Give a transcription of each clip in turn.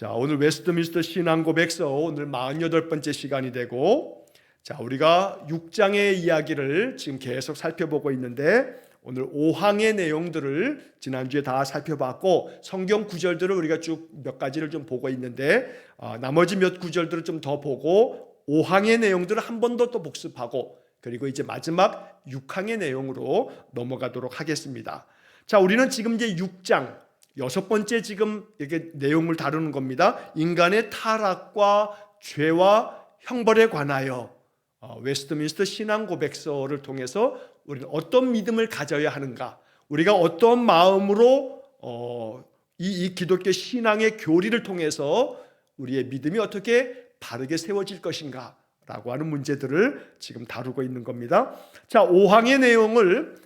자, 오늘 웨스트민스터 신앙 고백서 오늘 48번째 시간이 되고, 자, 우리가 6장의 이야기를 지금 계속 살펴보고 있는데, 오늘 5항의 내용들을 지난주에 다 살펴봤고, 성경 구절들을 우리가 쭉 몇 가지를 좀 보고 있는데, 나머지 몇 구절들을 좀 더 보고 5항의 내용들을 한 번 더 또 복습하고, 그리고 이제 마지막 6항의 내용으로 넘어가도록 하겠습니다. 자, 우리는 지금 이제 6장 6번째 지금 이렇게 내용을 다루는 겁니다. 인간의 타락과 죄와 형벌에 관하여 웨스트민스터 신앙 고백서를 통해서 우리는 어떤 믿음을 가져야 하는가, 우리가 어떤 마음으로 이 기독교 신앙의 교리를 통해서 우리의 믿음이 어떻게 바르게 세워질 것인가 라고 하는 문제들을 지금 다루고 있는 겁니다. 자, 5항의 내용을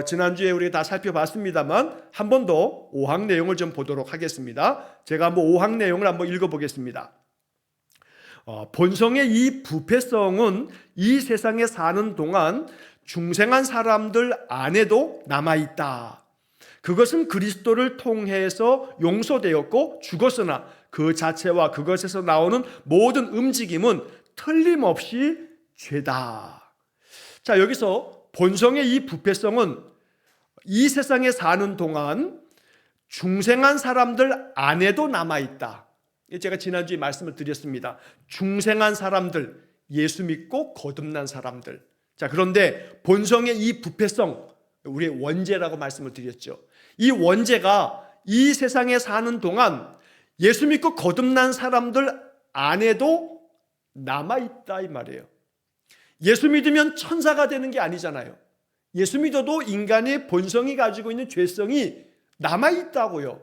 지난주에 우리가 다 살펴봤습니다만 한 번 더 5항 내용을 좀 보도록 하겠습니다. 제가 한번 5항 내용을 한번 읽어보겠습니다. 본성의 이 부패성은 이 세상에 사는 동안 중생한 사람들 안에도 남아있다. 그것은 그리스도를 통해서 용서되었고 죽었으나 그 자체와 그것에서 나오는 모든 움직임은 틀림없이 죄다. 자, 여기서 본성의 이 부패성은 이 세상에 사는 동안 중생한 사람들 안에도 남아있다. 제가 지난주에 말씀을 드렸습니다. 중생한 사람들, 예수 믿고 거듭난 사람들. 자, 그런데 본성의 이 부패성, 우리의 원죄라고 말씀을 드렸죠. 이 원죄가 이 세상에 사는 동안 예수 믿고 거듭난 사람들 안에도 남아있다 이 말이에요. 예수 믿으면 천사가 되는 게 아니잖아요. 예수 믿어도 인간의 본성이 가지고 있는 죄성이 남아있다고요.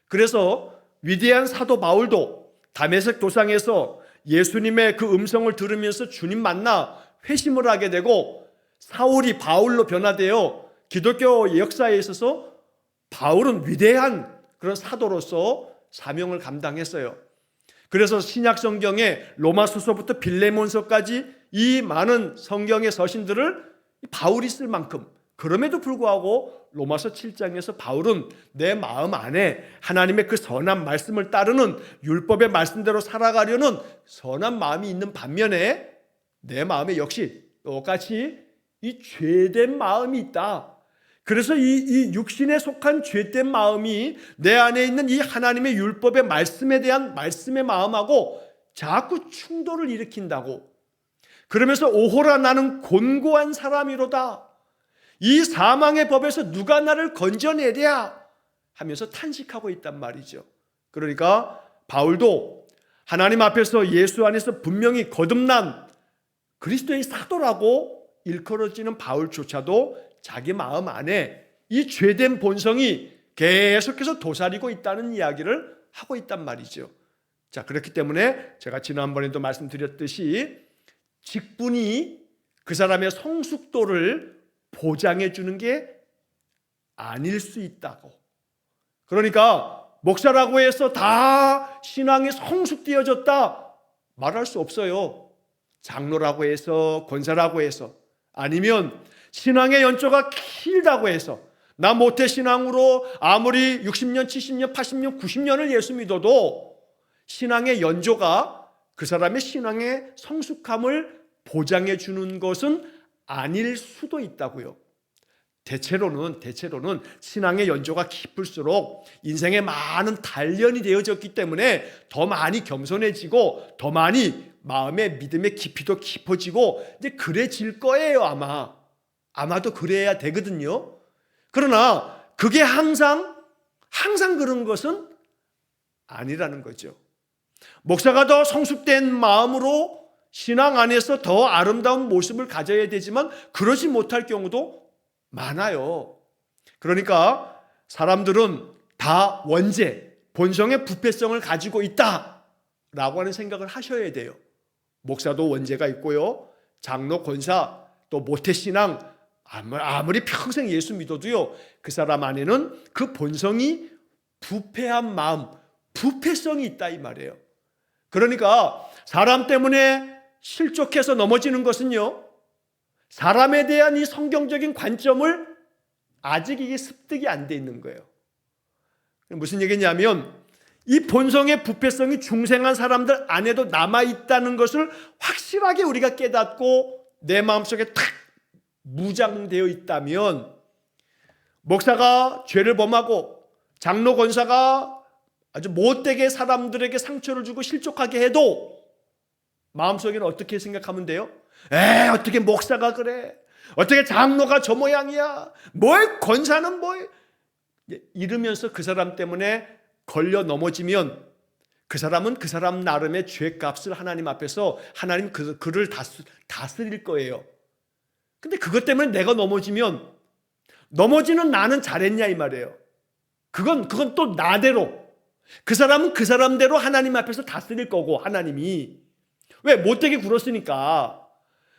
그래서 위대한 사도 바울도 다메섹 도상에서 예수님의 그 음성을 들으면서 주님 만나 회심을 하게 되고, 사울이 바울로 변화되어 기독교 역사에 있어서 바울은 위대한 그런 사도로서 사명을 감당했어요. 그래서 신약 성경에 로마서서부터 빌레몬서까지 이 많은 성경의 서신들을 바울이 쓸 만큼, 그럼에도 불구하고 로마서 7장에서 바울은 내 마음 안에 하나님의 그 선한 말씀을 따르는 율법의 말씀대로 살아가려는 선한 마음이 있는 반면에 내 마음에 역시 똑같이 이 죄된 마음이 있다. 그래서 이 육신에 속한 죄된 마음이 내 안에 있는 이 하나님의 율법의 말씀에 대한 말씀의 마음하고 자꾸 충돌을 일으킨다고. 그러면서 오호라 나는 곤고한 사람이로다. 이 사망의 법에서 누가 나를 건져내랴 하면서 탄식하고 있단 말이죠. 그러니까 바울도 하나님 앞에서 예수 안에서 분명히 거듭난 그리스도의 사도라고 일컬어지는 바울조차도 자기 마음 안에 이 죄된 본성이 계속해서 도사리고 있다는 이야기를 하고 있단 말이죠. 자, 그렇기 때문에 제가 지난번에도 말씀드렸듯이 직분이 그 사람의 성숙도를 보장해 주는 게 아닐 수 있다고. 그러니까 목사라고 해서 다 신앙이 성숙되어졌다 말할 수 없어요. 장로라고 해서, 권사라고 해서, 아니면 신앙의 연조가 길다고 해서, 나 모태신앙으로 아무리 60년, 70년, 80년, 90년을 예수 믿어도 신앙의 연조가 그 사람의 신앙의 성숙함을 보장해 주는 것은 아닐 수도 있다고요. 대체로는 신앙의 연조가 깊을수록 인생에 많은 단련이 되어졌기 때문에 더 많이 겸손해지고 더 많이 마음의 믿음의 깊이도 깊어지고 이제 그래질 거예요. 아마도 그래야 되거든요. 그러나 그게 항상 그런 것은 아니라는 거죠. 목사가 더 성숙된 마음으로 신앙 안에서 더 아름다운 모습을 가져야 되지만 그러지 못할 경우도 많아요. 그러니까 사람들은 다 원죄, 본성의 부패성을 가지고 있다라고 하는 생각을 하셔야 돼요. 목사도 원죄가 있고요, 장로, 권사, 또 모태신앙, 아무리 평생 예수 믿어도요, 그 사람 안에는 그 본성이 부패한 마음, 부패성이 있다 이 말이에요. 그러니까 사람 때문에 실족해서 넘어지는 것은요, 사람에 대한 이 성경적인 관점을 아직 이게 습득이 안 돼 있는 거예요. 무슨 얘기냐면 이 본성의 부패성이 중생한 사람들 안에도 남아있다는 것을 확실하게 우리가 깨닫고 내 마음속에 탁 무장되어 있다면, 목사가 죄를 범하고 장로 권사가 아주 못되게 사람들에게 상처를 주고 실족하게 해도 마음속에는 어떻게 생각하면 돼요? 어떻게 목사가 그래? 어떻게 장로가 저 모양이야? 뭘 권사는 뭘? 이러면서 그 사람 때문에 걸려 넘어지면 그 사람은 그 사람 나름의 죄값을 하나님 앞에서 하나님 그를 다스릴 거예요. 근데 그것 때문에 내가 넘어지면 넘어지는 나는 잘했냐 이 말이에요. 그건 또 나대로, 그 사람은 그 사람대로 하나님 앞에서 다스릴 거고, 하나님이 왜 못되게 굴었으니까.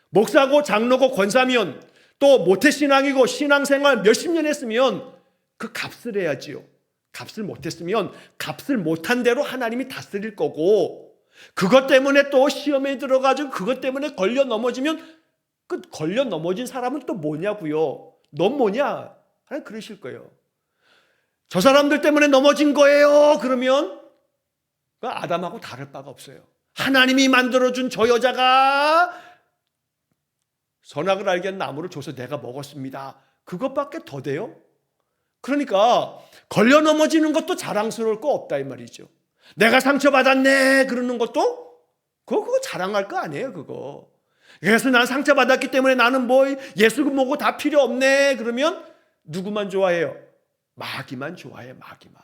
목사고 장로고 권사면 또 모태신앙이고 신앙생활 몇십 년 했으면 그 값을 해야지요. 값을 못했으면 값을 못한 대로 하나님이 다스릴 거고, 그것 때문에 또 시험에 들어가지고 그것 때문에 걸려 넘어지면 그 걸려 넘어진 사람은 또 뭐냐고요. 넌 뭐냐? 하나님 그러실 거예요. 저 사람들 때문에 넘어진 거예요. 그러면 그 아담하고 다를 바가 없어요. 하나님이 만들어준 저 여자가 선악을 알게 한 나무를 줘서 내가 먹었습니다. 그것밖에 더 돼요? 그러니까 걸려 넘어지는 것도 자랑스러울 거 없다 이 말이죠. 내가 상처받았네 그러는 것도 그거 자랑할 거 아니에요. 그거. 그래서 난 상처받았기 때문에 나는 뭐 예수 뭐고 다 필요 없네 그러면 누구만 좋아해요? 마귀만 좋아해. 마귀만.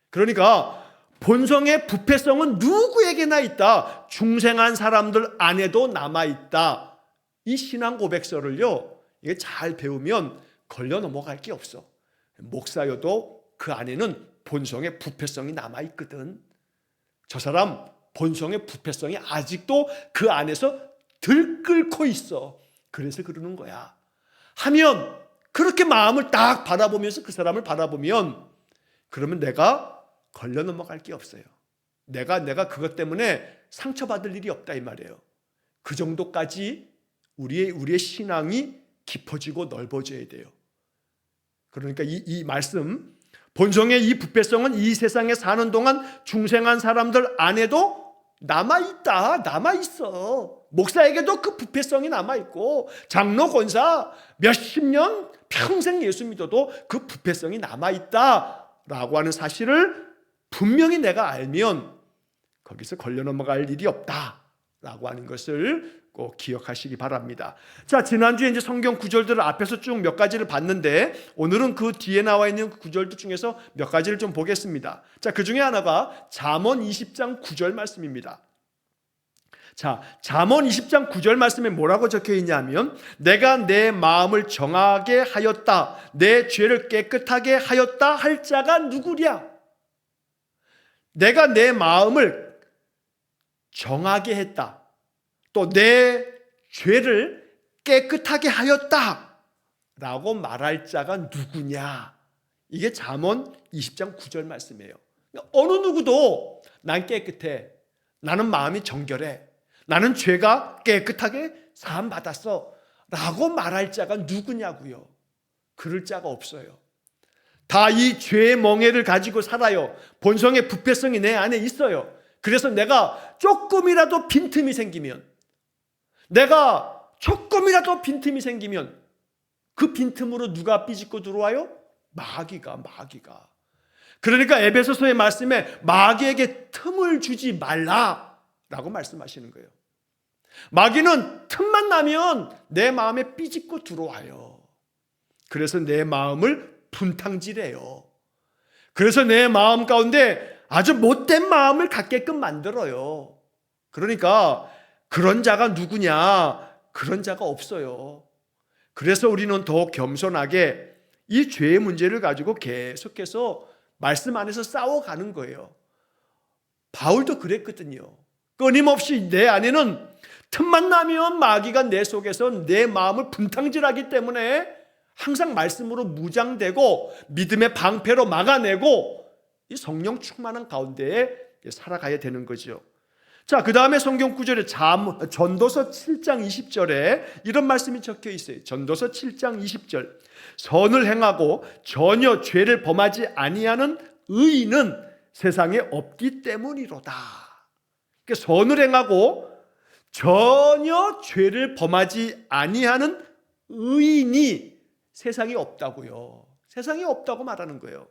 그러니까 본성의 부패성은 누구에게나 있다. 중생한 사람들 안에도 남아있다. 이 신앙 고백서를요, 이게 잘 배우면 걸려 넘어갈 게 없어. 목사여도 그 안에는 본성의 부패성이 남아있거든. 저 사람 본성의 부패성이 아직도 그 안에서 들끓고 있어. 그래서 그러는 거야. 하면 그렇게 마음을 딱 바라보면서 그 사람을 바라보면 그러면 내가 걸려 넘어갈 게 없어요. 내가 그것 때문에 상처받을 일이 없다 이 말이에요. 그 정도까지 우리의 신앙이 깊어지고 넓어져야 돼요. 그러니까 이 말씀, 본성의 이 부패성은 이 세상에 사는 동안 중생한 사람들 안에도 남아있다. 남아있어. 목사에게도 그 부패성이 남아있고, 장로 권사 몇십 년 평생 예수 믿어도 그 부패성이 남아있다라고 하는 사실을 분명히 내가 알면 거기서 걸려 넘어갈 일이 없다라고 하는 것을 꼭 기억하시기 바랍니다. 자, 지난주에 이제 성경 구절들을 앞에서 쭉 몇 가지를 봤는데 오늘은 그 뒤에 나와 있는 구절들 중에서 몇 가지를 좀 보겠습니다. 자, 그 중에 하나가 잠언 20장 9절 말씀입니다. 자, 잠언 20장 9절 말씀에 뭐라고 적혀 있냐면, 내가 내 마음을 정하게 하였다, 내 죄를 깨끗하게 하였다 할 자가 누구랴? 내가 내 마음을 정하게 했다, 또 내 죄를 깨끗하게 하였다 라고 말할 자가 누구냐? 이게 잠언 20장 9절 말씀이에요. 어느 누구도 난 깨끗해, 나는 마음이 정결해, 나는 죄가 깨끗하게 사함받았어 라고 말할 자가 누구냐고요? 그럴 자가 없어요. 다 이 죄의 멍에를 가지고 살아요. 본성의 부패성이 내 안에 있어요. 그래서 내가 조금이라도 빈틈이 생기면 그 빈틈으로 누가 삐짓고 들어와요? 마귀가. 그러니까 에베소서의 말씀에 마귀에게 틈을 주지 말라라고 말씀하시는 거예요. 마귀는 틈만 나면 내 마음에 삐짓고 들어와요. 그래서 내 마음을 분탕질해요. 그래서 내 마음 가운데 아주 못된 마음을 갖게끔 만들어요. 그러니까 그런 자가 누구냐? 그런 자가 없어요. 그래서 우리는 더 겸손하게 이 죄의 문제를 가지고 계속해서 말씀 안에서 싸워가는 거예요. 바울도 그랬거든요. 끊임없이 내 안에는 틈만 나면 마귀가 내 속에서 내 마음을 분탕질하기 때문에 항상 말씀으로 무장되고 믿음의 방패로 막아내고 이 성령 충만한 가운데에 살아가야 되는 거죠. 자, 그 다음에 성경 구절에 전도서 7장 20절에 이런 말씀이 적혀 있어요. 전도서 7장 20절. 선을 행하고 전혀 죄를 범하지 아니하는 의인은 세상에 없기 때문이로다. 그러니까 선을 행하고 전혀 죄를 범하지 아니하는 의인이 세상에 없다고요. 세상에 없다고 말하는 거예요.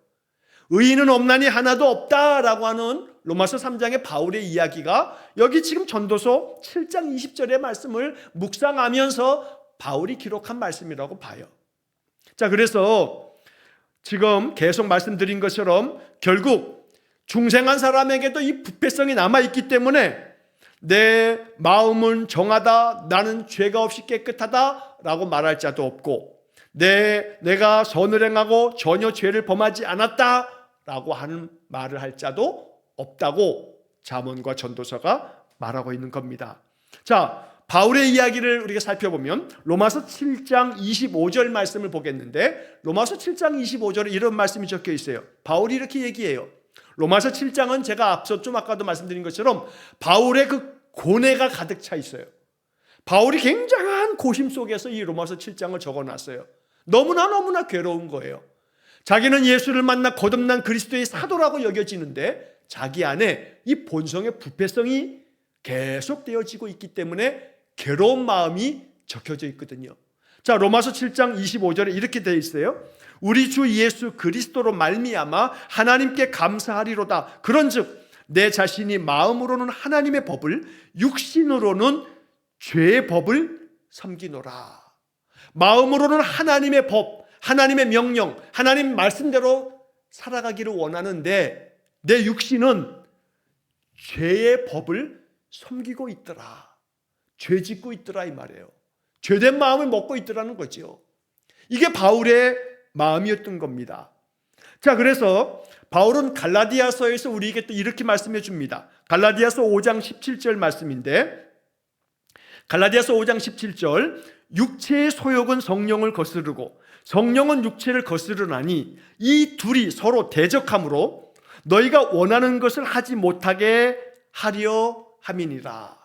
의인은 없나니 하나도 없다라고 하는 로마서 3장의 바울의 이야기가 여기 지금 전도서 7장 20절의 말씀을 묵상하면서 바울이 기록한 말씀이라고 봐요. 자, 그래서 지금 계속 말씀드린 것처럼 결국 중생한 사람에게도 이 부패성이 남아있기 때문에 내 마음은 정하다, 나는 죄가 없이 깨끗하다 라고 말할 자도 없고, 내가 선을 행하고 전혀 죄를 범하지 않았다 라고 하는 말을 할 자도 없다고 잠언과 전도서가 말하고 있는 겁니다. 자, 바울의 이야기를 우리가 살펴보면 로마서 7장 25절 말씀을 보겠는데, 로마서 7장 25절에 이런 말씀이 적혀 있어요. 바울이 이렇게 얘기해요. 로마서 7장은 제가 앞서 좀 아까도 말씀드린 것처럼 바울의 그 고뇌가 가득 차 있어요. 바울이 굉장한 고심 속에서 이 로마서 7장을 적어놨어요. 너무나 괴로운 거예요. 자기는 예수를 만나 거듭난 그리스도의 사도라고 여겨지는데 자기 안에 이 본성의 부패성이 계속되어지고 있기 때문에 괴로운 마음이 적혀져 있거든요. 자, 로마서 7장 25절에 이렇게 되어 있어요. 우리 주 예수 그리스도로 말미암아 하나님께 감사하리로다. 그런즉 내 자신이 마음으로는 하나님의 법을, 육신으로는 죄의 법을 섬기노라. 마음으로는 하나님의 법, 하나님의 명령, 하나님 말씀대로 살아가기를 원하는데 내 육신은 죄의 법을 섬기고 있더라. 죄 짓고 있더라 이 말이에요. 죄된 마음을 먹고 있더라는 거죠. 이게 바울의 마음이었던 겁니다. 자, 그래서 바울은 갈라디아서에서 우리에게 또 이렇게 말씀해 줍니다. 갈라디아서 5장 17절 말씀인데, 갈라디아서 5장 17절, 육체의 소욕은 성령을 거스르고 성령은 육체를 거스르나니 이 둘이 서로 대적함으로 너희가 원하는 것을 하지 못하게 하려 함이니라.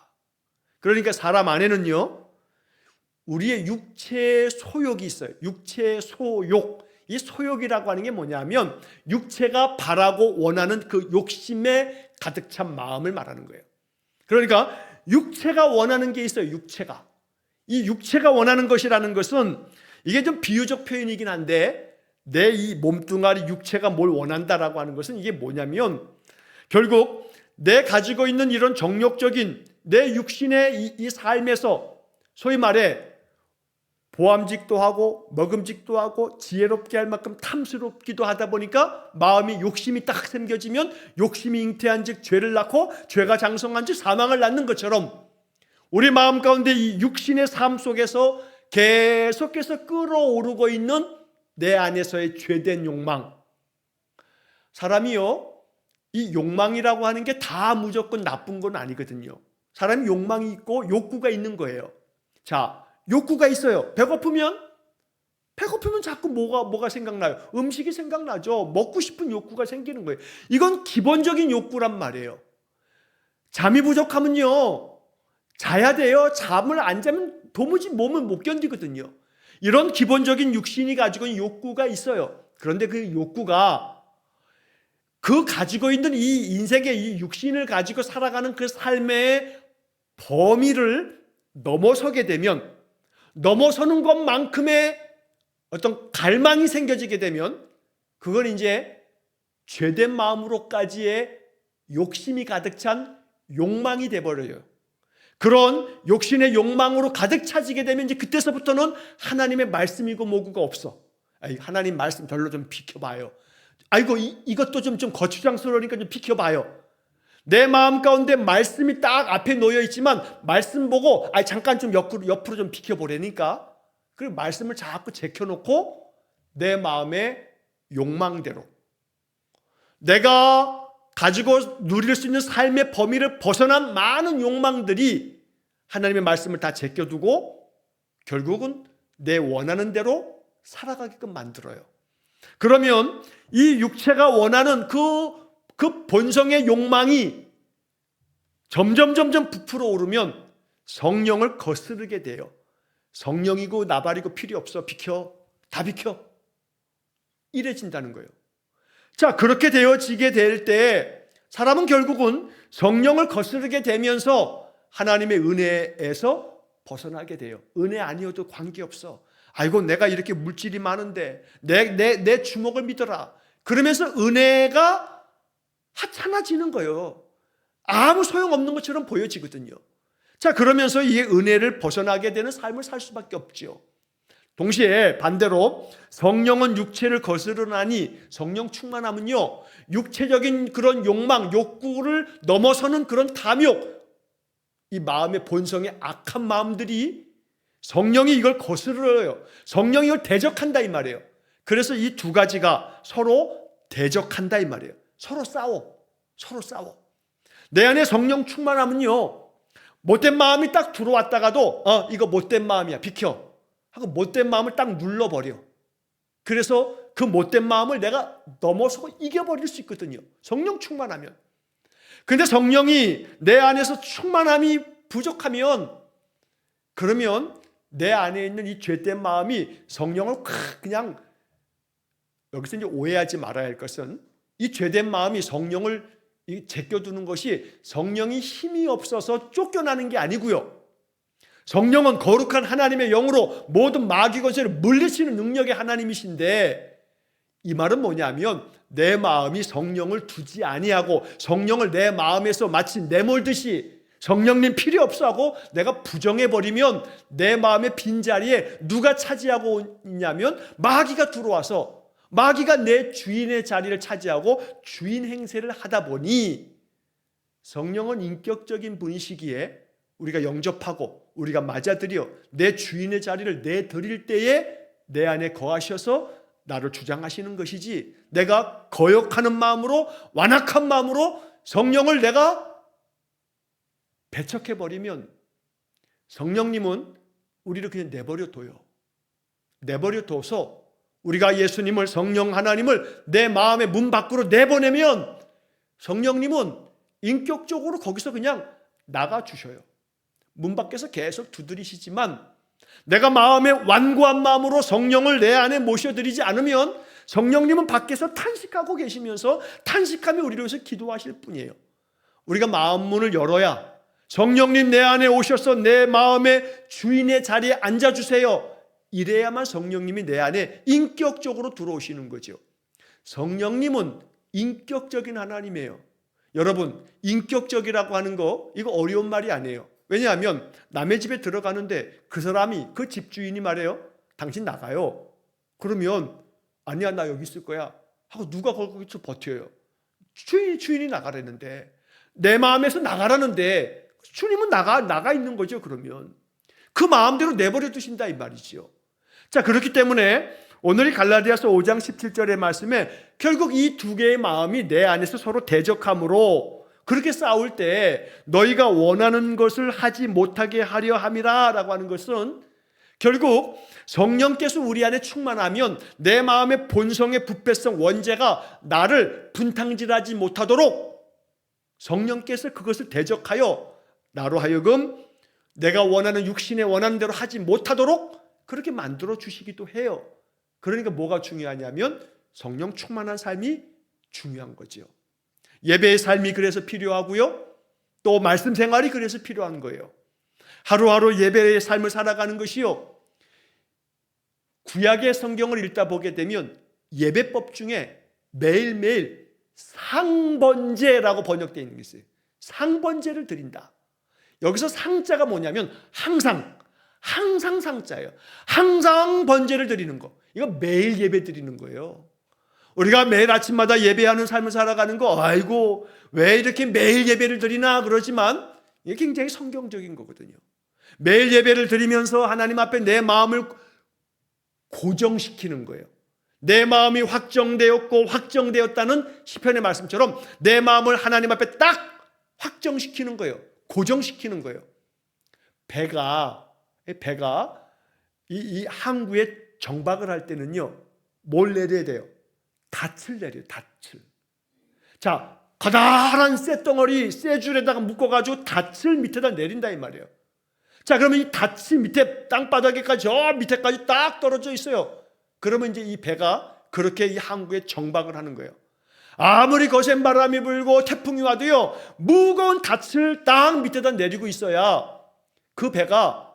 그러니까 사람 안에는요, 우리의 육체의 소욕이 있어요. 육체의 소욕. 이 소욕이라고 하는 게 뭐냐면 육체가 바라고 원하는 그 욕심에 가득 찬 마음을 말하는 거예요. 그러니까 육체가 원하는 게 있어요. 육체가. 이 육체가 원하는 것이라는 것은 이게 좀 비유적 표현이긴 한데, 내 이 몸뚱아리 육체가 뭘 원한다라고 하는 것은 이게 뭐냐면 결국 내 가지고 있는 이런 정욕적인 내 육신의 이 삶에서 소위 말해 보암직도 하고 먹음직도 하고 지혜롭게 할 만큼 탐스럽기도 하다 보니까 마음이 욕심이 딱 생겨지면 욕심이 잉태한 즉 죄를 낳고 죄가 장성한 즉 사망을 낳는 것처럼 우리 마음 가운데 이 육신의 삶 속에서 계속해서 끌어오르고 있는 내 안에서의 죄된 욕망. 사람이요, 이 욕망이라고 하는 게 다 무조건 나쁜 건 아니거든요. 사람이 욕망이 있고 욕구가 있는 거예요. 자, 욕구가 있어요. 배고프면 자꾸 뭐가 생각나요? 음식이 생각나죠. 먹고 싶은 욕구가 생기는 거예요. 이건 기본적인 욕구란 말이에요. 잠이 부족하면요, 자야 돼요. 잠을 안 자면 도무지 몸은 못 견디거든요. 이런 기본적인 육신이 가지고 있는 욕구가 있어요. 그런데 그 욕구가 그 가지고 있는 이 인생의 이 육신을 가지고 살아가는 그 삶의 범위를 넘어서게 되면, 넘어서는 것만큼의 어떤 갈망이 생겨지게 되면 그건 이제 죄된 마음으로까지의 욕심이 가득 찬 욕망이 돼버려요. 그런 욕심의 욕망으로 가득 차지게 되면 이제 그때서부터는 하나님의 말씀이고 뭐고가 없어. 하나님 말씀 별로 좀 비켜봐요. 아이고 이것도 좀 거추장스러우니까 좀 비켜봐요. 내 마음 가운데 말씀이 딱 앞에 놓여 있지만 말씀 보고 잠깐 좀 옆으로 좀 비켜보라니까. 그 말씀을 자꾸 제껴놓고 내 마음의 욕망대로 내가 가지고 누릴 수 있는 삶의 범위를 벗어난 많은 욕망들이 하나님의 말씀을 다 제껴두고 결국은 내 원하는 대로 살아가게끔 만들어요. 그러면 이 육체가 원하는 그 본성의 욕망이 점점 부풀어 오르면 성령을 거스르게 돼요. 성령이고 나발이고 필요 없어. 비켜. 다 비켜. 이래진다는 거예요. 자, 그렇게 되어지게 될 때 사람은 결국은 성령을 거스르게 되면서 하나님의 은혜에서 벗어나게 돼요. 은혜 아니어도 관계없어. 아이고, 내가 이렇게 물질이 많은데 내 주먹을 믿어라. 그러면서 은혜가 하찮아지는 거예요. 아무 소용없는 것처럼 보여지거든요. 자, 그러면서 이 은혜를 벗어나게 되는 삶을 살 수밖에 없죠. 동시에 반대로 성령은 육체를 거스르나니, 성령 충만하면요, 육체적인 그런 욕망, 욕구를 넘어서는 그런 탐욕, 이 마음의 본성의 악한 마음들이 성령이 이걸 거스르요. 성령이 이걸 대적한다 이 말이에요. 그래서 이 두 가지가 서로 대적한다 이 말이에요. 서로 싸워. 내 안에 성령 충만하면요, 못된 마음이 딱 들어왔다가도 이거 못된 마음이야, 비켜 하고 못된 마음을 딱 눌러버려. 그래서 그 못된 마음을 내가 넘어서고 이겨버릴 수 있거든요, 성령 충만하면. 근데 성령이 내 안에서 충만함이 부족하면, 그러면 내 안에 있는 이 죄된 마음이 성령을 그냥, 여기서 이제 오해하지 말아야 할 것은, 이 죄된 마음이 성령을 제껴두는 것이 성령이 힘이 없어서 쫓겨나는 게 아니고요, 성령은 거룩한 하나님의 영으로 모든 마귀 권세를 물리치는 능력의 하나님이신데, 이 말은 뭐냐면 내 마음이 성령을 두지 아니하고 성령을 내 마음에서 마치 내몰듯이 성령님 필요 없어 하고 내가 부정해버리면 내 마음의 빈자리에 누가 차지하고 있냐면 마귀가 들어와서, 마귀가 내 주인의 자리를 차지하고 주인 행세를 하다 보니, 성령은 인격적인 분이시기에 우리가 영접하고 우리가 맞아들여 내 주인의 자리를 내드릴 때에 내 안에 거하셔서 나를 주장하시는 것이지, 내가 거역하는 마음으로, 완악한 마음으로 성령을 내가 배척해버리면 성령님은 우리를 그냥 내버려둬요. 내버려둬서 우리가 예수님을, 성령 하나님을 내 마음의 문 밖으로 내보내면 성령님은 인격적으로 거기서 그냥 나가주셔요. 문 밖에서 계속 두드리시지만, 내가 마음의 완고한 마음으로 성령을 내 안에 모셔드리지 않으면 성령님은 밖에서 탄식하고 계시면서 탄식하며 우리를 위해서 기도하실 뿐이에요. 우리가 마음 문을 열어야 성령님 내 안에 오셔서 내 마음의 주인의 자리에 앉아주세요, 이래야만 성령님이 내 안에 인격적으로 들어오시는 거죠. 성령님은 인격적인 하나님이에요. 여러분, 인격적이라고 하는 거, 이거 어려운 말이 아니에요. 왜냐하면 남의 집에 들어가는데 그 사람이, 그 집주인이 말해요, 당신 나가요. 그러면 아니야, 나 여기 있을 거야 하고 누가 거기서 버텨요? 주인이 나가라는데, 내 마음에서 나가라는데 주님은 나가 있는 거죠. 그러면 그 마음대로 내버려 두신다 이 말이죠. 자, 그렇기 때문에 오늘 이 갈라디아서 5장 17절의 말씀에 결국 이 두 개의 마음이 내 안에서 서로 대적함으로 그렇게 싸울 때 너희가 원하는 것을 하지 못하게 하려 함이라 라고 하는 것은, 결국 성령께서 우리 안에 충만하면 내 마음의 본성의 부패성, 원죄가 나를 분탕질하지 못하도록 성령께서 그것을 대적하여 나로 하여금 내가 원하는, 육신의 원하는 대로 하지 못하도록 그렇게 만들어 주시기도 해요. 그러니까 뭐가 중요하냐면 성령 충만한 삶이 중요한 거죠. 예배의 삶이 그래서 필요하고요, 또 말씀 생활이 그래서 필요한 거예요. 하루하루 예배의 삶을 살아가는 것이요, 구약의 성경을 읽다 보게 되면 예배법 중에 매일매일 상번제라고 번역되어 있는 게 있어요. 상번제를 드린다. 여기서 상자가 뭐냐면 항상 상자예요. 항상 번제를 드리는 거, 이거 매일 예배 드리는 거예요. 우리가 매일 아침마다 예배하는 삶을 살아가는 거, 아이고 왜 이렇게 매일 예배를 드리나 그러지만 이게 굉장히 성경적인 거거든요. 매일 예배를 드리면서 하나님 앞에 내 마음을 고정시키는 거예요. 내 마음이 확정되었고 확정되었다는 시편의 말씀처럼 내 마음을 하나님 앞에 딱 확정시키는 거예요. 고정시키는 거예요. 배가 이 항구에 정박을 할 때는요, 뭘 내려야 돼요? 닻을 내려요. 닻을. 자, 커다란 쇠덩어리, 쇠줄에다가 묶어가지고 닻을 밑에다 내린다 이 말이에요. 자, 그러면 이 닻이 밑에 땅바닥에까지, 저 밑에까지 딱 떨어져 있어요. 그러면 이제 이 배가 그렇게 이 항구에 정박을 하는 거예요. 아무리 거센 바람이 불고 태풍이 와도요, 무거운 닻을 땅 밑에다 내리고 있어야 그 배가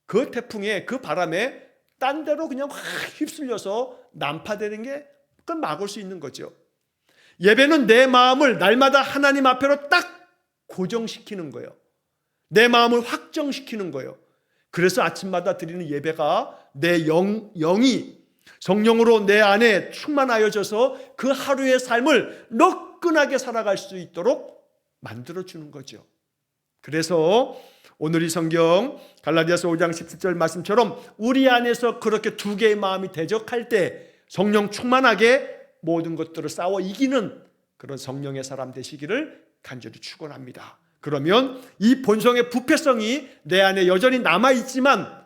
그 태풍에, 그 바람에 딴 데로 그냥 확 휩쓸려서 난파되는 게 그걸 막을 수 있는 거죠. 예배는 내 마음을 날마다 하나님 앞에로 딱 고정시키는 거예요. 내 마음을 확정시키는 거예요. 그래서 아침마다 드리는 예배가 내 영이 성령으로 내 안에 충만하여져서 그 하루의 삶을 너끈하게 살아갈 수 있도록 만들어주는 거죠. 그래서 오늘 이 성경 갈라디아서 5장 17절 말씀처럼 우리 안에서 그렇게 두 개의 마음이 대적할 때 성령 충만하게 모든 것들을 싸워 이기는 그런 성령의 사람 되시기를 간절히 축원합니다. 그러면 이 본성의 부패성이 내 안에 여전히 남아있지만,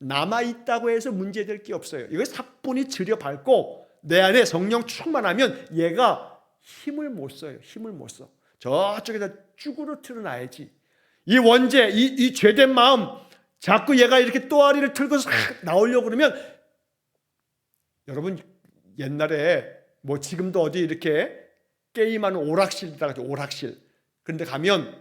남아있다고 해서 문제될 게 없어요. 이거 사뿐히 들여밟고 내 안에 성령 충만하면 얘가 힘을 못 써요. 힘을 못 써. 저쪽에다 쭈그러뜨려 놔야지. 이 원죄, 이 죄된 마음, 자꾸 얘가 이렇게 또아리를 틀고 싹 나오려고 그러면, 여러분 옛날에 뭐 지금도 어디 이렇게 게임하는 오락실이라고 하죠. 오락실. 그런데 가면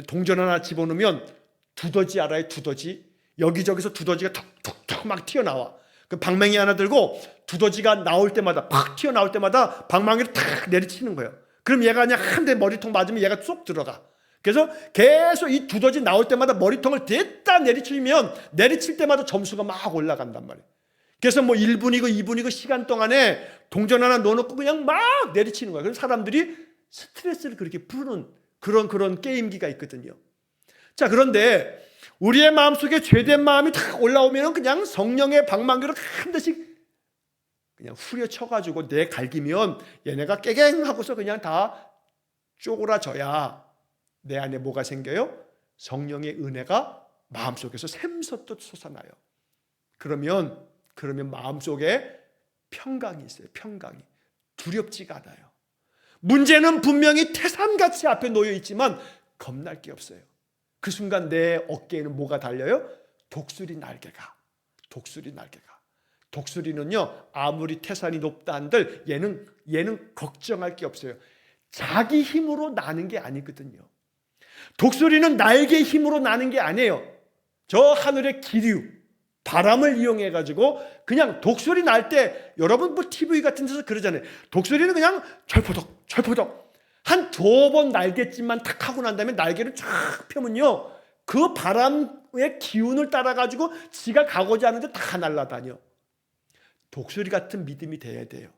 동전 하나 집어넣으면 두더지 알아요? 두더지. 여기저기서 두더지가 툭툭툭 막 튀어나와. 그 방망이 하나 들고 두더지가 나올 때마다, 팍 튀어나올 때마다 방망이를 탁 내리치는 거예요. 그럼 얘가 그냥 한 대 머리통 맞으면 얘가 쏙 들어가. 그래서 계속 이 두더지 나올 때마다 머리통을 됐다 내리칠 때마다 점수가 막 올라간단 말이에요. 그래서 뭐 1분이고 2분이고 시간 동안에 동전 하나 넣어놓고 그냥 막 내리치는 거예요. 그래서 사람들이 스트레스를 그렇게 푸는 그런 게임기가 있거든요. 자, 그런데 우리의 마음속에 죄된 마음이 탁 올라오면 그냥 성령의 방망이로 한 대씩 그냥 후려쳐가지고 내 갈기면 얘네가 깨갱하고서 그냥 다 쪼그라져야 내 안에 뭐가 생겨요? 성령의 은혜가 마음속에서 샘솟듯 솟아나요. 그러면 마음속에 평강이 있어요. 평강이. 두렵지가 않아요. 문제는 분명히 태산같이 앞에 놓여 있지만 겁날 게 없어요. 그 순간 내 어깨에는 뭐가 달려요? 독수리 날개가. 독수리 날개가. 독수리는요, 아무리 태산이 높다 한들 얘는 걱정할 게 없어요. 자기 힘으로 나는 게 아니거든요. 독수리는 날개 힘으로 나는 게 아니에요. 저 하늘의 기류, 바람을 이용해 가지고 그냥 독수리 날 때, 여러분 뭐 TV 같은 데서 그러잖아요. 독수리는 그냥 철포덕 한 2번 날갯짓만 탁 하고 난 다음에 날개를 쫙 펴면요, 그 바람의 기운을 따라 가지고 지가 가고자 하는데 다 날아다녀. 독수리 같은 믿음이 돼야 돼요.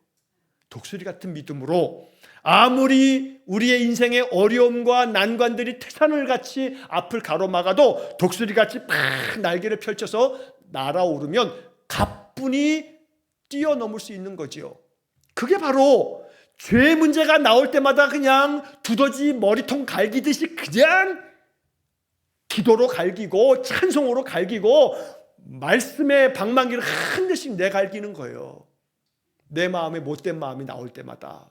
독수리 같은 믿음으로 아무리 우리의 인생의 어려움과 난관들이 태산을 같이 앞을 가로막아도 독수리같이 팍 날개를 펼쳐서 날아오르면 가뿐히 뛰어넘을 수 있는 거지요. 그게 바로 죄 문제가 나올 때마다 그냥 두더지 머리통 갈기듯이 그냥 기도로 갈기고 찬송으로 갈기고 말씀의 방망이를 한 대씩 내갈기는 거예요. 내 마음에 못된 마음이 나올 때마다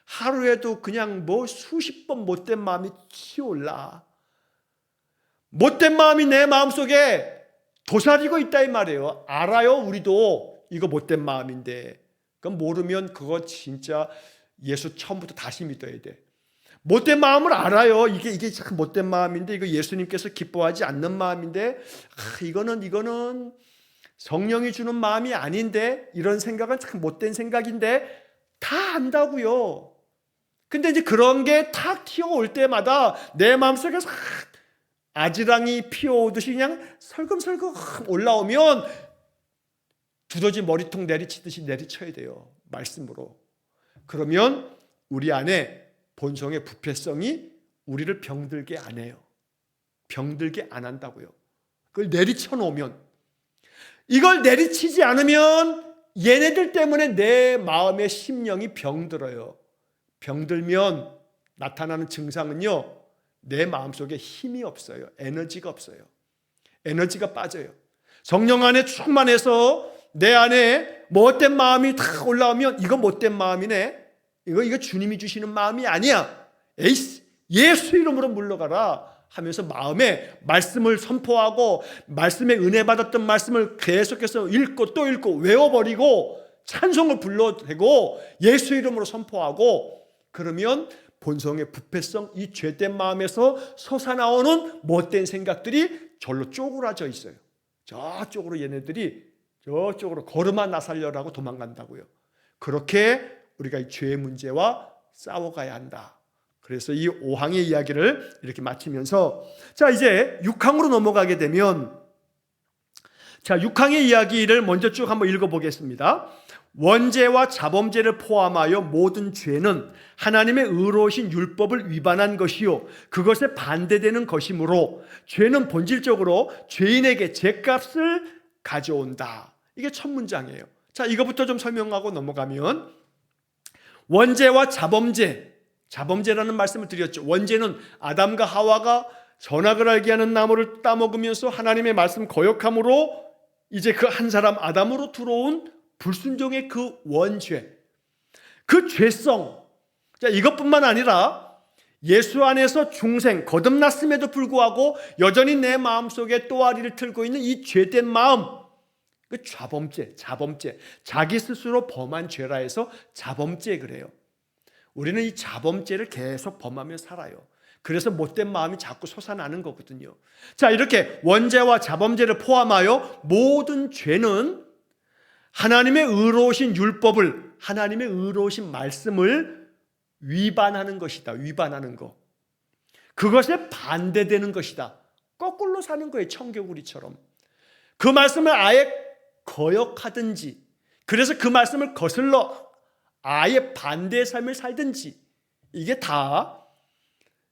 하루에도 그냥 뭐 수십 번 못된 마음이 치올라. 못된 마음이 내 마음속에 도사리고 있다 이 말이에요. 알아요. 우리도 이거 못된 마음인데. 그럼 모르면 그거 진짜 예수 처음부터 다시 믿어야 돼. 못된 마음을 알아요. 이게 참 못된 마음인데, 이거 예수님께서 기뻐하지 않는 마음인데, 이거는 성령이 주는 마음이 아닌데, 이런 생각은 참 못된 생각인데 다 안다고요. 근데 이제 그런 게 탁 튀어올 때마다 내 마음속에 아지랑이 피어오듯이 그냥 설금설금 올라오면 두더지 머리통 내리치듯이 내리쳐야 돼요. 말씀으로. 그러면 우리 안에 본성의 부패성이 우리를 병들게 안 해요. 병들게 안 한다고요. 그걸 내리쳐 놓으면, 이걸 내리치지 않으면 얘네들 때문에 내 마음의 심령이 병들어요. 병들면 나타나는 증상은요, 내 마음속에 힘이 없어요. 에너지가 없어요. 에너지가 빠져요. 성령 안에 충만해서 내 안에 못된 마음이 다 올라오면 이거 못된 마음이네. 이거 주님이 주시는 마음이 아니야. 에이씨, 예수 이름으로 물러가라 하면서 마음에 말씀을 선포하고 말씀에 은혜 받았던 말씀을 계속해서 읽고 또 읽고 외워버리고 찬송을 불러대고 예수 이름으로 선포하고 그러면 본성의 부패성, 이 죄된 마음에서 솟아나오는 못된 생각들이 절로 쪼그라져 있어요. 저쪽으로 얘네들이 저쪽으로 걸음아 나살려라고 도망간다고요. 그렇게 우리가 이 죄의 문제와 싸워가야 한다. 그래서 이 5항의 이야기를 이렇게 마치면서, 자, 이제 6항으로 넘어가게 되면, 자, 6항의 이야기를 먼저 쭉 한번 읽어보겠습니다. 원죄와 자범죄를 포함하여 모든 죄는 하나님의 의로우신 율법을 위반한 것이요 그것에 반대되는 것이므로 죄는 본질적으로 죄인에게 죄값을 가져온다. 이게 첫 문장이에요. 자, 이거부터 좀 설명하고 넘어가면, 원죄와 자범죄, 자범죄라는 말씀을 드렸죠. 원죄는 아담과 하와가 선악을 알게 하는 나무를 따먹으면서 하나님의 말씀 거역함으로 이제 그 한 사람 아담으로 들어온 불순종의 그 원죄, 그 죄성. 자, 이것뿐만 아니라 예수 안에서 중생, 거듭났음에도 불구하고 여전히 내 마음속에 또아리를 틀고 있는 이 죄된 마음, 그 자범죄, 자기 스스로 범한 죄라 해서 자범죄 그래요. 우리는 이 자범죄를 계속 범하며 살아요. 그래서 못된 마음이 자꾸 솟아나는 거거든요. 자, 이렇게 원죄와 자범죄를 포함하여 모든 죄는 하나님의 의로우신 율법을, 하나님의 의로우신 말씀을 위반하는 것이다. 위반하는 거. 그것에 반대되는 것이다. 거꾸로 사는 거예요. 청개구리처럼. 그 말씀을 아예 거역하든지, 그래서 그 말씀을 거슬러 아예 반대의 삶을 살든지, 이게 다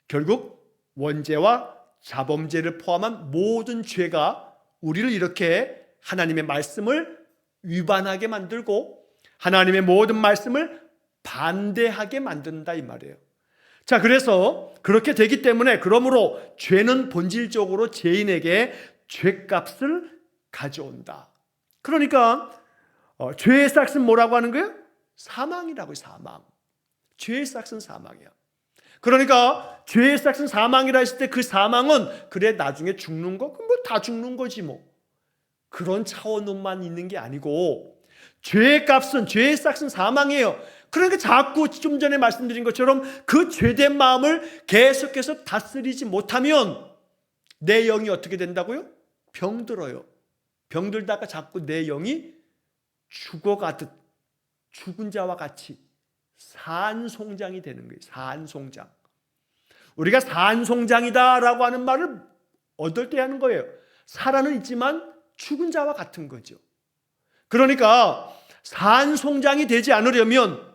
결국 원죄와 자범죄를 포함한 모든 죄가 우리를 이렇게 하나님의 말씀을 위반하게 만들고 하나님의 모든 말씀을 반대하게 만든다 이 말이에요. 자, 그래서 그렇게 되기 때문에, 그러므로 죄는 본질적으로 죄인에게 죄값을 가져온다. 그러니까 죄의 싹은 뭐라고 하는 거예요? 사망이라고요. 사망. 죄의 싹은 사망이야. 그러니까 죄의 싹은 사망이라 했을 때 그 사망은 그래 나중에 죽는 거? 그럼 뭐 다 죽는 거지 뭐. 그런 차원만 있는 게 아니고, 죄의 값은, 죄의 싹은 사망이에요. 그러니까 자꾸 좀 전에 말씀드린 것처럼 그 죄된 마음을 계속해서 다스리지 못하면 내 영이 어떻게 된다고요? 병들어요. 병들다가 자꾸 내 영이 죽어가듯 죽은 자와 같이 산송장이 되는 거예요. 산송장. 우리가 산송장이다라고 하는 말을 어떨 때 하는 거예요? 살아는 있지만 죽은 자와 같은 거죠. 그러니까 산송장이 되지 않으려면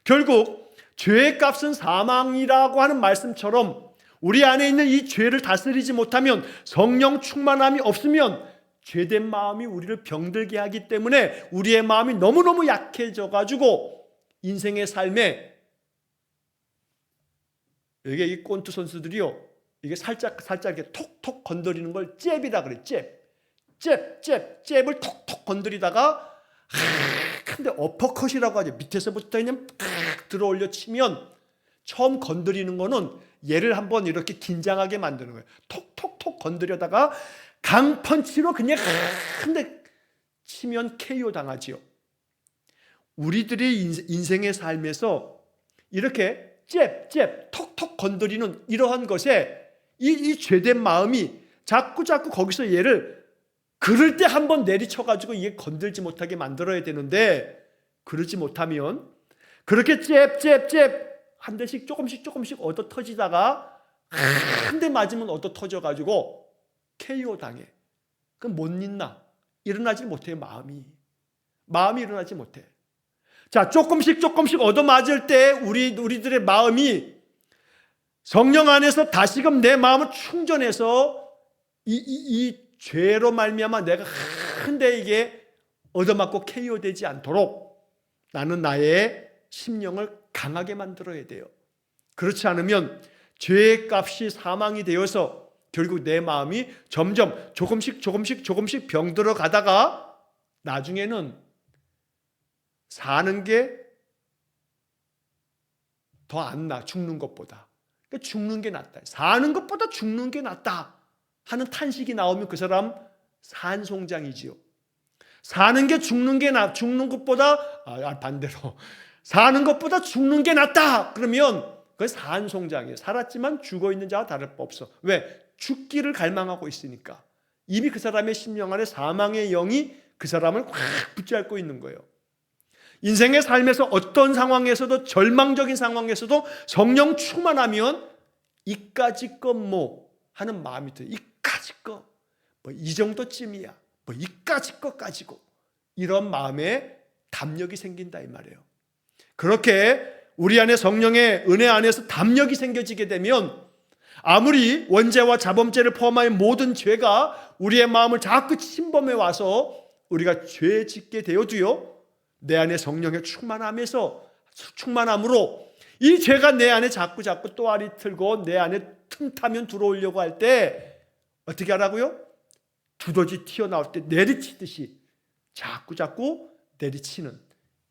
결국 죄의 값은 사망이라고 하는 말씀처럼 우리 안에 있는 이 죄를 다스리지 못하면, 성령 충만함이 없으면 죄된 마음이 우리를 병들게 하기 때문에 우리의 마음이 너무너무 약해져 가지고 인생의 삶에, 이게 이 꼰투 선수들이요, 이게 살짝 이렇게 톡톡 건드리는 걸 잽이라 그래. 잽을 톡톡 건드리다가 근데 어퍼컷이라고 하죠. 밑에서부터 그냥 들어올려 치면 처음 건드리는 거는 얘를 한번 이렇게 긴장하게 만드는 거예요. 톡톡톡 건드려다가 강펀치로 그냥 근데 치면 KO 당하지요. 우리들이 인생의 삶에서 이렇게 톡톡 건드리는 이러한 것에 이 죄된 마음이 자꾸 거기서 얘를 그럴 때 한번 내리쳐가지고 이게 건들지 못하게 만들어야 되는데, 그러지 못하면 그렇게 한 대씩 조금씩 얻어 터지다가 한 대 맞으면 얻어 터져가지고 KO 당해. 그럼 못 잊나? 일어나지 못해요. 마음이 일어나지 못해. 자, 조금씩 얻어 맞을 때 우리들의 마음이 성령 안에서 다시금 내 마음을 충전해서 이 죄로 말미암아 내가 한데 이게 얻어맞고 KO 되지 않도록 나는 나의 심령을 강하게 만들어야 돼요. 그렇지 않으면 죄의 값이 사망이 되어서 결국 내 마음이 점점 조금씩 병들어 가다가 나중에는 사는 게 더 안 나, 죽는 것보다. 그러니까 죽는 게 낫다. 사는 것보다 죽는 게 낫다 하는 탄식이 나오면 그 사람 산송장이지요. 사는 게 죽는 것보다 반대로 사는 것보다 죽는 게 낫다. 그러면 그건 산송장이에요. 살았지만 죽어있는 자와 다를 바 없어. 왜? 죽기를 갈망하고 있으니까. 이미 그 사람의 심령 안에 사망의 영이 그 사람을 확 붙잡고 있는 거예요. 인생의 삶에서 어떤 상황에서도, 절망적인 상황에서도 성령 충만하면 이까짓 것 뭐 하는 마음이 들어요. 이까짓 것, 뭐 이 정도쯤이야, 뭐 이까짓 것 가지고, 이런 마음에 담력이 생긴다 이 말이에요. 그렇게 우리 안에 성령의 은혜 안에서 담력이 생겨지게 되면 아무리 원죄와 자범죄를 포함한 모든 죄가 우리의 마음을 자꾸 침범해 와서 우리가 죄 짓게 되어도요, 내 안에 성령의 충만함으로 이 죄가 내 안에 자꾸 또아리 틀고 내 안에 틈타면 들어오려고 할 때 어떻게 하라고요? 두더지 튀어나올 때 내리치듯이 자꾸 내리치는,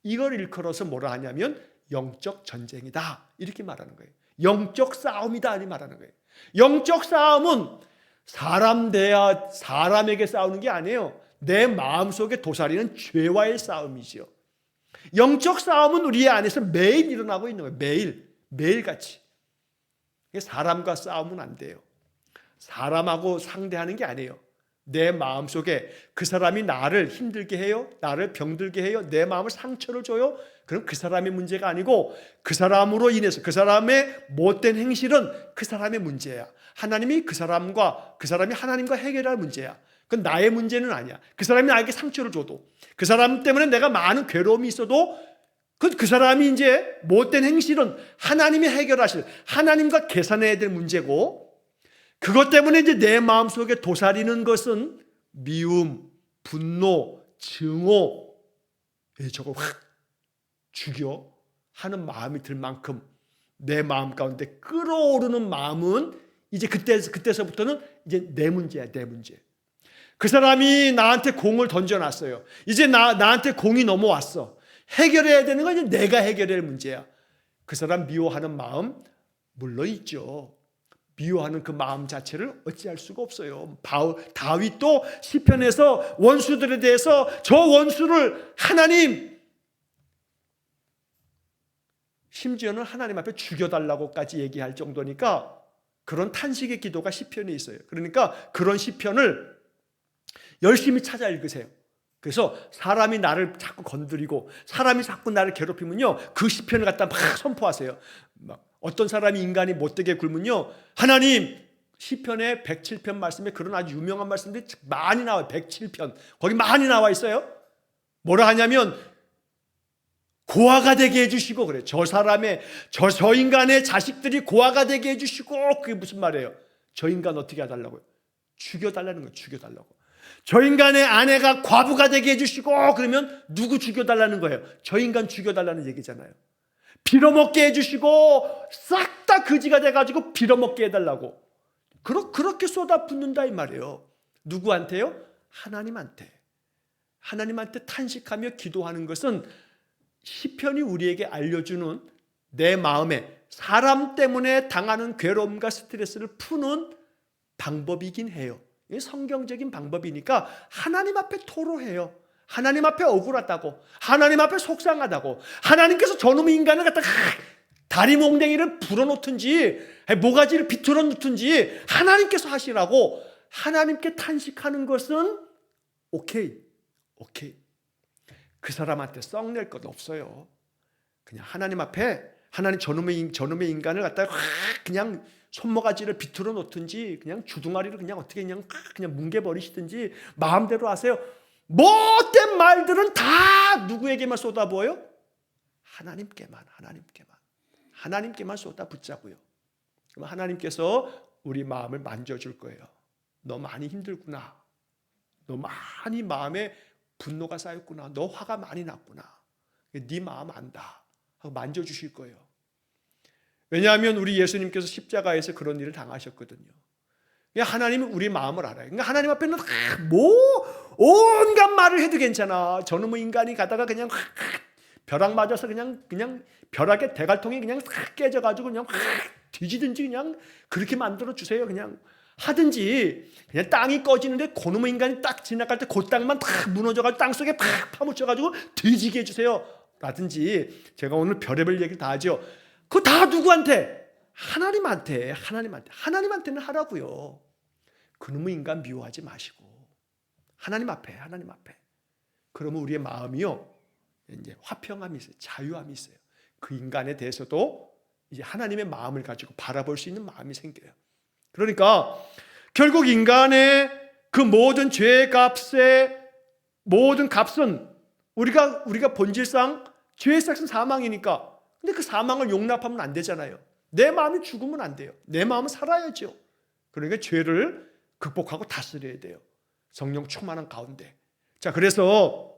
이걸 일컬어서 뭐라 하냐면 영적 전쟁이다 이렇게 말하는 거예요. 영적 싸움이다 이렇게 말하는 거예요. 영적 싸움은 사람 대야 사람에게 싸우는 게 아니에요. 내 마음속에 도사리는 죄와의 싸움이죠. 영적 싸움은 우리 안에서 매일 일어나고 있는 거예요. 매일같이. 사람과 싸우면 안 돼요. 사람하고 상대하는 게 아니에요. 내 마음속에 그 사람이 나를 힘들게 해요, 나를 병들게 해요, 내 마음을 상처를 줘요. 그럼 그 사람의 문제가 아니고 그 사람으로 인해서 그 사람의 못된 행실은 그 사람의 문제야. 하나님이 그 사람이 하나님과 해결할 문제야. 그건 나의 문제는 아니야. 그 사람이 나에게 상처를 줘도, 그 사람 때문에 내가 많은 괴로움이 있어도 그 사람이 이제 못된 행실은 하나님이 해결하실, 하나님과 계산해야 될 문제고, 그것 때문에 이제 내 마음속에 도사리는 것은 미움, 분노, 증오, 저거 확 죽여 하는 마음이 들 만큼 내 마음 가운데 끓어오르는 마음은 이제 그때서부터는 이제 내 문제야, 내 문제. 그 사람이 나한테 공을 던져놨어요. 이제 나한테 공이 넘어왔어. 해결해야 되는 건 이제 내가 해결할 문제야. 그 사람 미워하는 마음 물론 있죠. 미워하는 그 마음 자체를 어찌할 수가 없어요. 다윗도 시편에서 원수들에 대해서 저 원수를 하나님, 심지어는 하나님 앞에 죽여달라고까지 얘기할 정도니까 그런 탄식의 기도가 시편에 있어요. 그러니까 그런 시편을 열심히 찾아 읽으세요. 그래서 사람이 나를 자꾸 건드리고 사람이 자꾸 나를 괴롭히면요, 그 시편을 갖다 막 선포하세요. 어떤 사람이 인간이 못되게 굴면요, 하나님, 시편의 107편 말씀에 그런 아주 유명한 말씀들이 많이 나와요. 107편 거기 많이 나와 있어요. 뭐라 하냐면 고아가 되게 해주시고 그래요. 저 인간의 자식들이 고아가 되게 해주시고, 그게 무슨 말이에요? 저 인간 어떻게 해달라고요? 죽여달라는 거예요. 죽여달라고. 저 인간의 아내가 과부가 되게 해주시고, 그러면 누구 죽여달라는 거예요? 저 인간 죽여달라는 얘기잖아요. 빌어먹게 해주시고 싹 다 거지가 돼가지고 빌어먹게 해달라고 그렇게 쏟아붓는다 이 말이에요. 누구한테요? 하나님한테. 하나님한테 탄식하며 기도하는 것은 시편이 우리에게 알려주는 내 마음에 사람 때문에 당하는 괴로움과 스트레스를 푸는 방법이긴 해요. 이게 성경적인 방법이니까 하나님 앞에 토로해요. 하나님 앞에 억울하다고, 하나님 앞에 속상하다고, 하나님께서 저놈의 인간을 갖다가 다리 몽댕이를 불어놓든지 모가지를 비틀어 놓든지 하나님께서 하시라고 하나님께 탄식하는 것은 오케이. 그 사람한테 썩낼 것 없어요. 그냥 하나님 앞에, 하나님 저놈의 인간을 갖다가 그냥 손모가지를 비틀어 놓든지 그냥 주둥아리를 그냥 어떻게 그냥 뭉개버리시든지 마음대로 하세요. 못된 말들은 다 누구에게만 쏟아부어요? 하나님께만 쏟아붓자고요. 그럼 하나님께서 우리 마음을 만져줄 거예요. 너 많이 힘들구나. 너 많이 마음에 분노가 쌓였구나. 너 화가 많이 났구나. 네 마음 안다 하고 만져주실 거예요. 왜냐하면 우리 예수님께서 십자가에서 그런 일을 당하셨거든요. 하나님은 우리 마음을 알아요. 그러니까 하나님 앞에는 온갖 말을 해도 괜찮아. 저놈의 인간이 가다가 그냥 벼락 맞아서 그냥 벼락의 대갈통이 그냥 깨져가지고 그냥 뒤지든지 그냥 그렇게 만들어 주세요. 그냥 하든지, 그냥 땅이 꺼지는데 그놈의 인간이 딱 지나갈 때 그 땅만 탁 무너져가지고 땅 속에 팍 파묻혀가지고 뒤지게 해주세요. 라든지 제가 오늘 별의별 얘기를 다 하죠. 그거 다 누구한테? 하나님한테는 하라고요. 그놈의 인간 미워하지 마시고 하나님 앞에. 그러면 우리의 마음이요, 이제 화평함이 있어요. 자유함이 있어요. 그 인간에 대해서도 이제 하나님의 마음을 가지고 바라볼 수 있는 마음이 생겨요. 그러니까 결국 인간의 그 모든 죄의 값의 모든 값은 우리가 본질상 죄의 삭은 사망이니까. 근데 그 사망을 용납하면 안 되잖아요. 내 마음이 죽으면 안 돼요. 내 마음은 살아야죠. 그러니까 죄를 극복하고 다스려야 돼요. 성령 충만한 가운데. 자, 그래서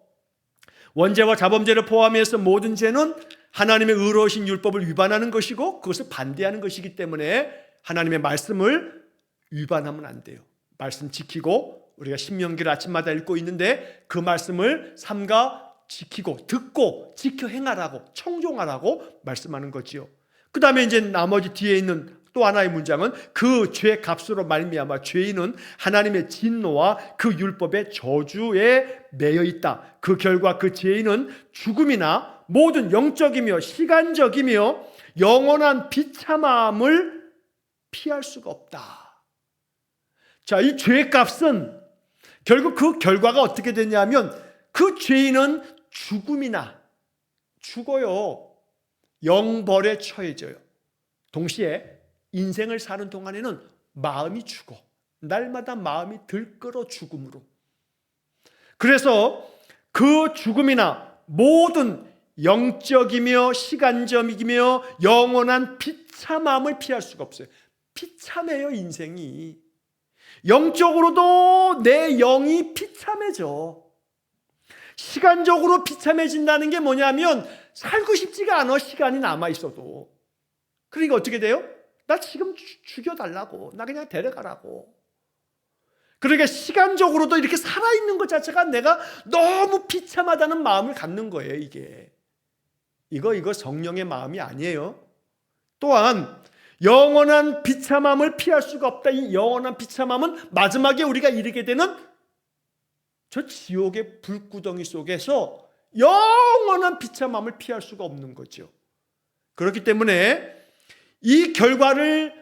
원죄와 자범죄를 포함해서 모든 죄는 하나님의 의로우신 율법을 위반하는 것이고 그것을 반대하는 것이기 때문에 하나님의 말씀을 위반하면 안 돼요. 말씀 지키고, 우리가 신명기를 아침마다 읽고 있는데 그 말씀을 삼가 지키고 듣고 지켜 행하라고, 청종하라고 말씀하는 거지요. 그 다음에 이제 나머지 뒤에 있는 또 하나의 문장은 그 죄 값으로 말미암아 죄인은 하나님의 진노와 그 율법의 저주에 매여 있다. 그 결과 그 죄인은 죽음이나 모든 영적이며 시간적이며 영원한 비참함을 피할 수가 없다. 자, 이 죄의 값은 결국 그 결과가 어떻게 되냐면 그 죄인은 죽음이나 죽어요. 영벌에 처해져요. 동시에 인생을 사는 동안에는 마음이 죽어. 날마다 마음이 들끓어 죽음으로. 그래서 그 죽음이나 모든 영적이며 시간적이며 영원한 비참함을 피할 수가 없어요. 비참해요, 인생이. 영적으로도 내 영이 비참해져. 시간적으로 비참해진다는 게 뭐냐면 살고 싶지가 않아, 시간이 남아있어도. 그러니까 어떻게 돼요? 나 지금 죽여달라고, 나 그냥 데려가라고. 그러니까 시간적으로도 이렇게 살아있는 것 자체가 내가 너무 비참하다는 마음을 갖는 거예요. 이거 성령의 마음이 아니에요. 또한 영원한 비참함을 피할 수가 없다. 이 영원한 비참함은 마지막에 우리가 이르게 되는 저 지옥의 불구덩이 속에서 영원한 비참함을 피할 수가 없는 거죠. 그렇기 때문에 이 결과를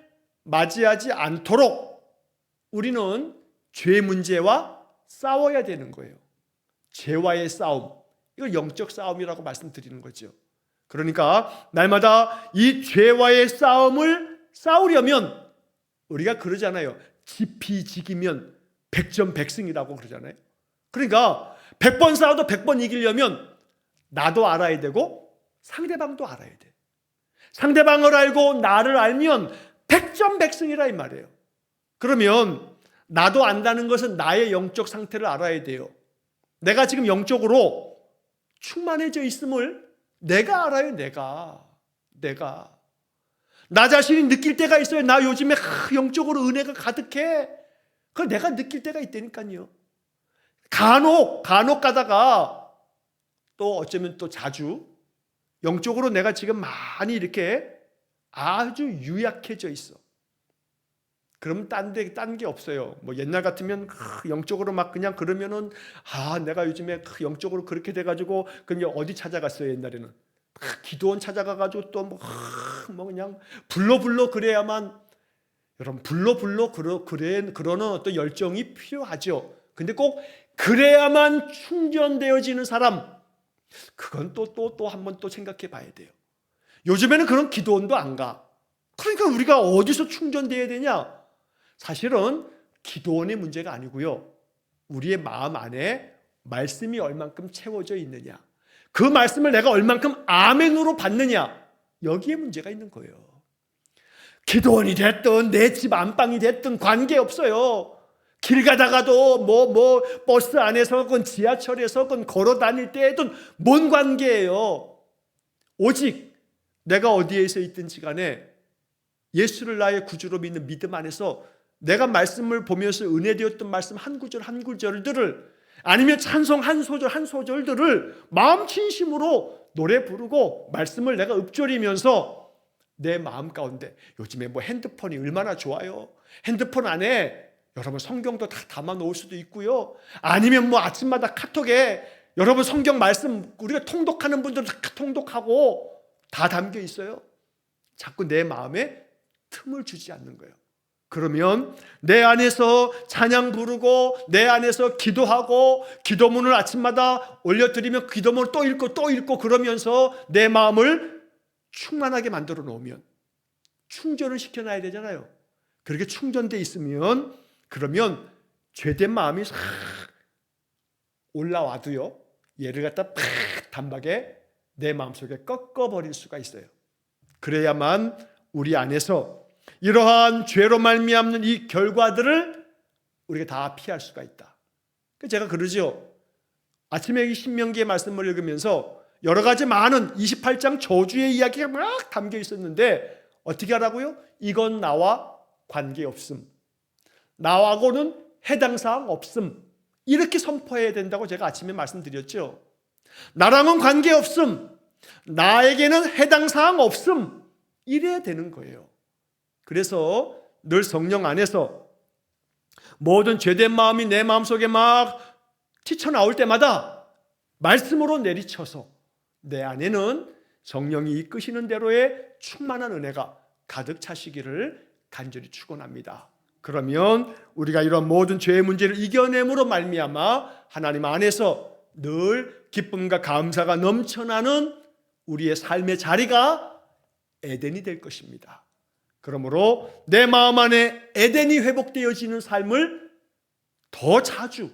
맞이하지 않도록 우리는 죄 문제와 싸워야 되는 거예요. 죄와의 싸움, 이걸 영적 싸움이라고 말씀드리는 거죠. 그러니까 날마다 이 죄와의 싸움을 싸우려면 우리가 그러잖아요. 지피지기면 백전백승이라고 그러잖아요. 그러니까 100번 싸워도 100번 이기려면 나도 알아야 되고 상대방도 알아야 돼. 상대방을 알고 나를 알면 백전백승이라 이 말이에요. 그러면 나도 안다는 것은 나의 영적 상태를 알아야 돼요. 내가 지금 영적으로 충만해져 있음을 내가 알아요. 내가 나 자신이 느낄 때가 있어요. 나 요즘에 영적으로 은혜가 가득해. 그걸 내가 느낄 때가 있다니까요. 간혹 가다가 또 어쩌면 또 자주 영적으로 내가 지금 많이 이렇게 아주 유약해져 있어. 그럼 딴 게 없어요. 뭐 옛날 같으면 영적으로 막 그냥 그러면은 내가 요즘에 영적으로 그렇게 돼가지고 그냥 어디 찾아갔어요. 옛날에는 기도원 찾아가가지고 또 뭐 그냥 불러 그래야만, 여러분 불러 그러는 어떤 열정이 필요하죠. 근데 꼭 그래야만 충전되어지는 사람, 그건 또 한 번 또 생각해 봐야 돼요. 요즘에는 그런 기도원도 안 가. 그러니까 우리가 어디서 충전돼야 되냐? 사실은 기도원의 문제가 아니고요. 우리의 마음 안에 말씀이 얼만큼 채워져 있느냐, 그 말씀을 내가 얼만큼 아멘으로 받느냐, 여기에 문제가 있는 거예요. 기도원이 됐든 내 집 안방이 됐든 관계없어요. 길 가다가도 뭐 버스 안에서건 지하철에서건 걸어 다닐 때에든 뭔 관계예요. 오직 내가 어디에서 있든지 간에 예수를 나의 구주로 믿는 믿음 안에서 내가 말씀을 보면서 은혜되었던 말씀 한 구절 한 구절들을, 아니면 찬송 한 소절 한 소절들을 마음 진심으로 노래 부르고 말씀을 내가 읊조리면서 내 마음 가운데, 요즘에 뭐 핸드폰이 얼마나 좋아요. 핸드폰 안에 여러분 성경도 다 담아 놓을 수도 있고요. 아니면 뭐 아침마다 카톡에 여러분 성경 말씀 우리가 통독하는 분들은 다 통독하고 다 담겨 있어요. 자꾸 내 마음에 틈을 주지 않는 거예요. 그러면 내 안에서 찬양 부르고 내 안에서 기도하고 기도문을 아침마다 올려드리면 기도문을 또 읽고 그러면서 내 마음을 충만하게 만들어 놓으면 충전을 시켜놔야 되잖아요. 그렇게 충전돼 있으면 그러면 죄된 마음이 싹 올라와도요, 얘를 갖다 팍 단박에 내 마음속에 꺾어버릴 수가 있어요. 그래야만 우리 안에서 이러한 죄로 말미암는 이 결과들을 우리가 다 피할 수가 있다. 제가 그러죠. 아침에 이 신명기의 말씀을 읽으면서 여러 가지 많은 28장 저주의 이야기가 막 담겨 있었는데 어떻게 하라고요? 이건 나와 관계없음, 나하고는 해당 사항 없음, 이렇게 선포해야 된다고 제가 아침에 말씀드렸죠. 나랑은 관계없음, 나에게는 해당 사항 없음, 이래야 되는 거예요. 그래서 늘 성령 안에서 모든 죄된 마음이 내 마음속에 막 튀쳐나올 때마다 말씀으로 내리쳐서 내 안에는 성령이 이끄시는 대로의 충만한 은혜가 가득 차시기를 간절히 축원합니다. 그러면 우리가 이런 모든 죄의 문제를 이겨냄으로 말미암아 하나님 안에서 늘 기쁨과 감사가 넘쳐나는 우리의 삶의 자리가 에덴이 될 것입니다. 그러므로 내 마음 안에 에덴이 회복되어지는 삶을 더 자주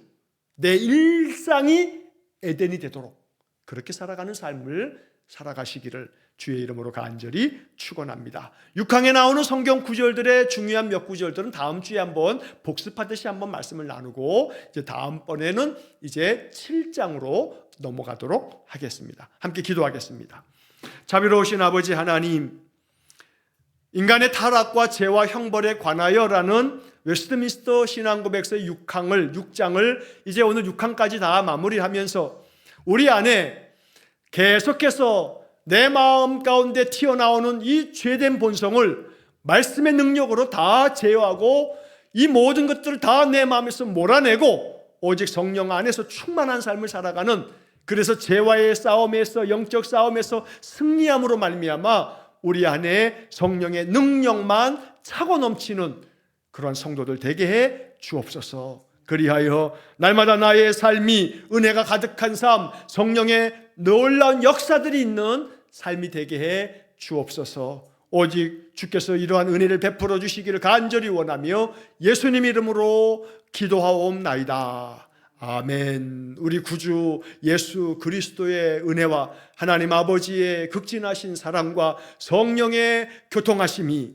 내 일상이 에덴이 되도록 그렇게 살아가는 삶을 살아가시기를 주의 이름으로 간절히 축원합니다. 6강에 나오는 성경 구절들의 중요한 몇 구절들은 다음 주에 한번 복습하듯이 한번 말씀을 나누고 이제 다음번에는 이제 7장으로 넘어가도록 하겠습니다. 함께 기도하겠습니다. 자비로우신 아버지 하나님, 인간의 타락과 죄와 형벌에 관하여라는 웨스트민스터 신앙고백서의 6장을 이제 오늘 6강까지 다 마무리하면서 우리 안에 계속해서 내 마음 가운데 튀어나오는 이 죄된 본성을 말씀의 능력으로 다 제어하고 이 모든 것들을 다 내 마음에서 몰아내고 오직 성령 안에서 충만한 삶을 살아가는, 그래서 죄와의 싸움에서 영적 싸움에서 승리함으로 말미암아 우리 안에 성령의 능력만 차고 넘치는 그런 성도들 되게 해 주옵소서. 그리하여 날마다 나의 삶이 은혜가 가득한 삶, 성령의 놀라운 역사들이 있는 삶이 되게 해 주옵소서. 오직 주께서 이러한 은혜를 베풀어 주시기를 간절히 원하며 예수님 이름으로 기도하옵나이다. 아멘. 우리 구주 예수 그리스도의 은혜와 하나님 아버지의 극진하신 사랑과 성령의 교통하심이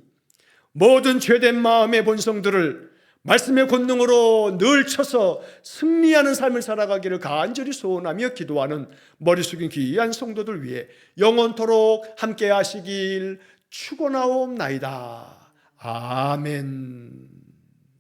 모든 죄된 마음의 본성들을 말씀의 권능으로 늘 쳐서 승리하는 삶을 살아가기를 간절히 소원하며 기도하는 머리 숙인 귀한 성도들 위해 영원토록 함께 하시길 축원하옵나이다. 아멘.